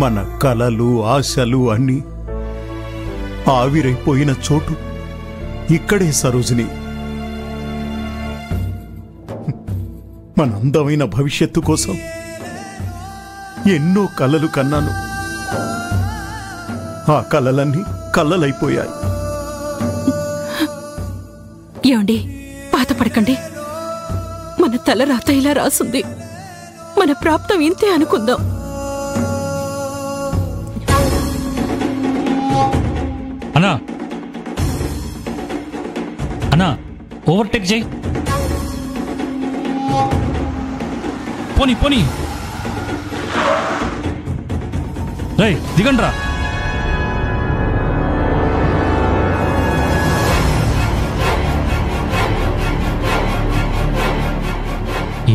మన కలలు ఆశలు అన్నీ ఆవిరైపోయిన చోటు ఇక్కడే సరోజిని. మన అందమైన భవిష్యత్తు కోసం ఎన్నో కలలు కన్నాను. ఆ కలలన్నీ కలలైపోయాయి. ఏమండి, బాధపడకండి. మన తల రాత ఇలా రాసుంది. మన ప్రాప్తం ఇంతే అనుకుందాం. అన్నా అన్నా, ఓవర్టేక్ చేయి. పోనీ పోనీ. రేయ్, దిగండ్రా.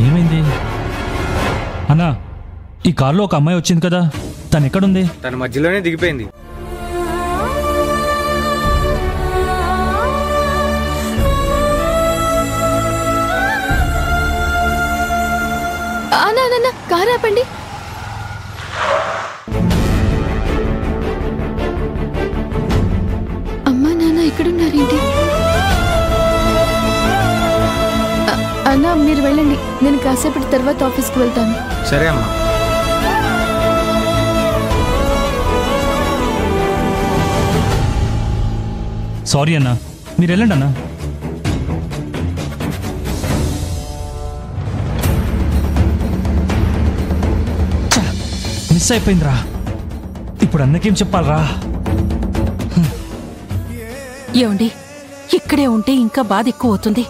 ఏమైంది అన్నా? ఈ కారులో ఒక అమ్మాయి వచ్చింది కదా, తను ఎక్కడుంది? తన మధ్యలోనే దిగిపోయింది. కారు ఆపండి. అమ్మా నాన్న ఎక్కడున్నారేంటి? అన్నా, మీరు వెళ్ళండి. నేను కాసేపటి తర్వాత ఆఫీస్కి వెళ్తాను. సరే అమ్మా. సారీ అన్నా, మీరు వెళ్ళండి అన్నా. మిస్ అయిపోయిందిరా. ఇప్పుడు అన్నకేం చెప్పాలరా? ఏమండి, ఇక్కడే ఉంటే ఇంకా బాధ ఎక్కువ అవుతుంది.